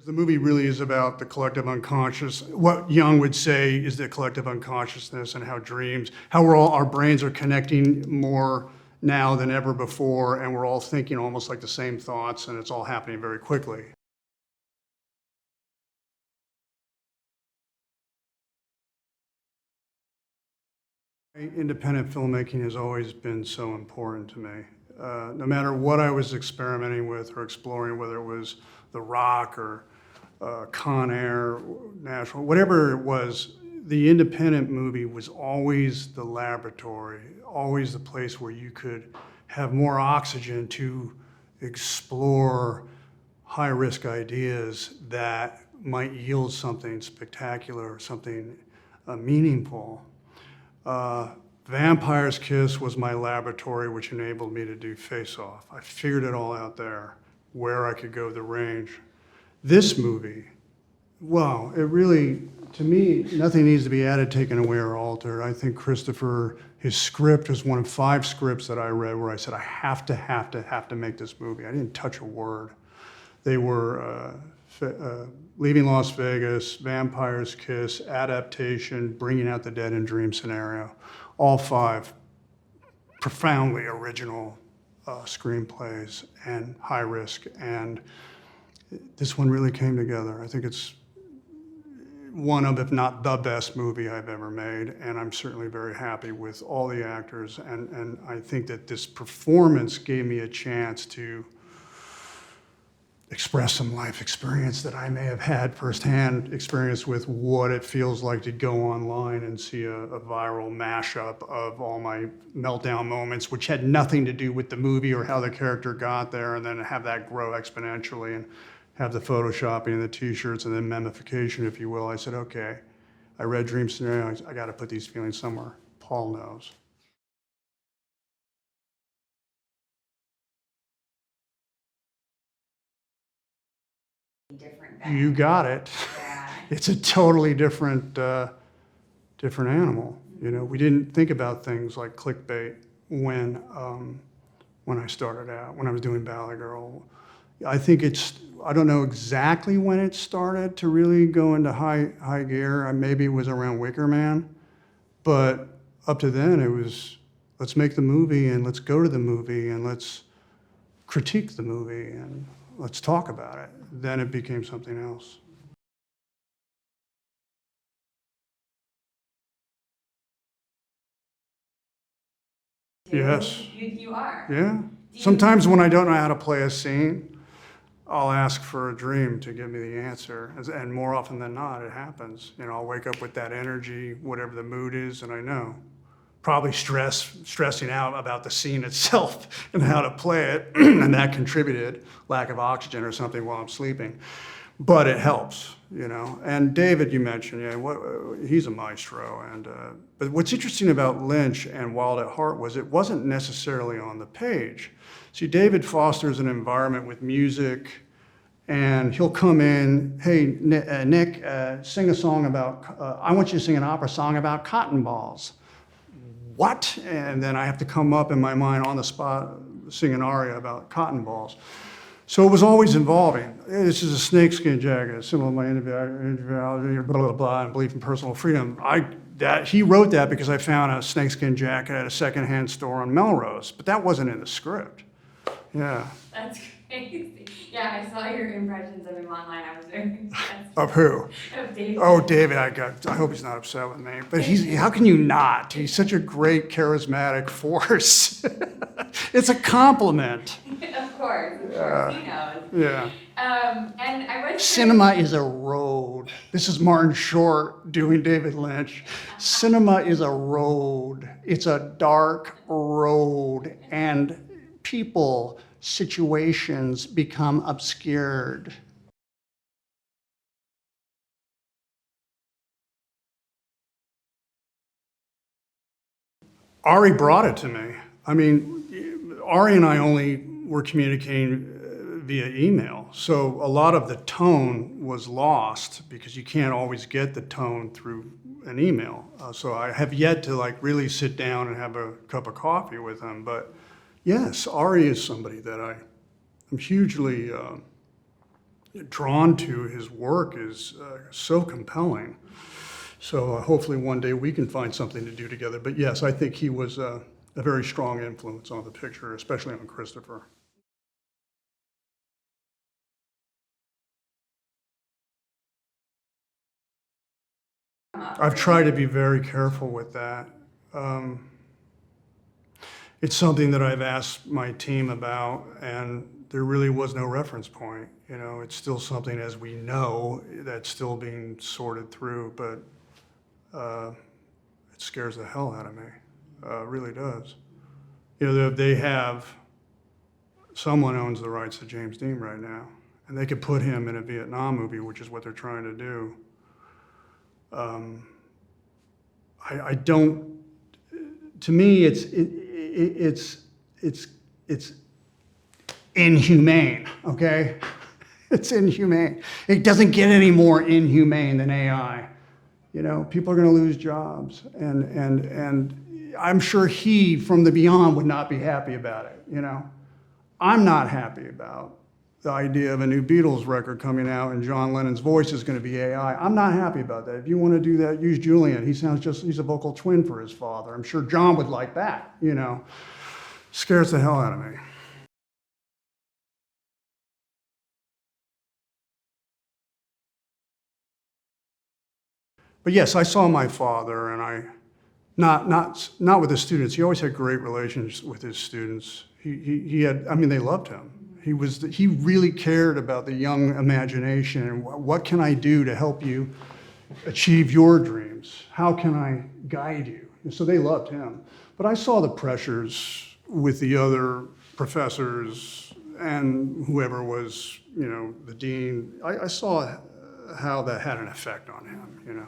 The movie really is about the collective unconscious. What Jung would say is the collective unconsciousness and how dreams, how our brains are connecting more now than ever before, and we're all thinking almost like the same thoughts, and it's all happening very quickly. Independent filmmaking has always been so important to me. No matter what I was experimenting with or exploring, whether it was The Rock or Con Air, Nashville, whatever it was, the independent movie was always the laboratory, always the place where you could have more oxygen to explore high-risk ideas that might yield something spectacular, something meaningful. Vampire's Kiss was my laboratory, which enabled me to do Face Off. I figured it all out there, where I could go the range. This movie, wow, it really, to me, nothing needs to be added, taken away, or altered. I think Christopher, his script was one of 5 scripts that I read where I said, I have to make this movie. I didn't touch a word. They were Leaving Las Vegas, Vampire's Kiss, Adaptation, Bringing Out the Dead in Dream Scenario. All 5 profoundly original screenplays and high risk. And this one really came together. I think it's one of, if not the best movie I've ever made. And I'm certainly very happy with all the actors. And I think that this performance gave me a chance to express some life experience that I may have had firsthand experience with what it feels like to go online and see a viral mashup of all my meltdown moments, which had nothing to do with the movie or how the character got there, and then have that grow exponentially and have the photoshopping and the t-shirts and then memification, if you will. I said, okay, I read Dream Scenario, I got to put these feelings somewhere. Paul knows. Different You got it. Yeah. It's a totally different animal. You know, we didn't think about things like clickbait when I started out, when I was doing Ballet Girl. I think I don't know exactly when it started to really go into high gear. Maybe it was around Wicker Man, but up to then it was, let's make the movie and let's go to the movie and let's critique the movie and let's talk about it. Then it became something else. Yes. You are. Yeah. Sometimes when I don't know how to play a scene, I'll ask for a dream to give me the answer. And more often than not, it happens. You know, I'll wake up with that energy, whatever the mood is, and I know. Probably stressing out about the scene itself and how to play it, and that contributed, lack of oxygen or something while I'm sleeping. But it helps, you know. And David, you mentioned, yeah, he's a maestro. But what's interesting about Lynch and Wild at Heart was it wasn't necessarily on the page. See, David fosters an environment with music, and he'll come in, hey, Nick, sing a song about, I want you to sing an opera song about cotton balls. What? And then I have to come up in my mind on the spot, sing an aria about cotton balls. So it was always involving. Hey, this is a snakeskin jacket, symbol of my individuality, blah, blah, blah, and belief in personal freedom. He wrote that because I found a snakeskin jacket at a secondhand store on Melrose, but that wasn't in the script. Yeah. That's crazy. Yeah, I saw your impressions of him online. I was very impressed. Of who? Of David. Oh, David, I hope he's not upset with me. But how can you not? He's such a great, charismatic force. It's a compliment. Of course, he knows. Yeah. And I was Cinema is a road. This is Martin Short doing David Lynch. Cinema is a road. It's a dark road, and people, situations become obscured. Ari brought it to me. I mean, Ari and I only were communicating via email, so a lot of the tone was lost because you can't always get the tone through an email. So I have yet to really sit down and have a cup of coffee with him. But yes, Ari is somebody that I'm hugely drawn to his work is so compelling. So hopefully one day we can find something to do together. But yes, I think he was a very strong influence on the picture, especially on Christopher. I've tried to be very careful with that. It's something that I've asked my team about, and there really was no reference point. You know, it's still something, as we know, that's still being sorted through, but it scares the hell out of me. It really does. You know, they have, someone owns the rights to James Dean right now, and they could put him in a Vietnam movie, which is what they're trying to do. I don't, to me, it's inhumane, okay? It's inhumane. It doesn't get any more inhumane than AI. You know, people are gonna lose jobs, and I'm sure he, from the beyond, would not be happy about it, you know? I'm not happy about the idea of a new Beatles record coming out and John Lennon's voice is going to be AI. I'm not happy about that. If you want to do that, use Julian. He's a vocal twin for his father. I'm sure John would like that, you know. Scares the hell out of me. But yes, I saw my father, and not with the students. He always had great relations with his students. He had, I mean, they loved him. He really cared about the young imagination and what can I do to help you achieve your dreams? How can I guide you? And so they loved him. But I saw the pressures with the other professors and whoever was, you know, the dean. I saw how that had an effect on him, you know.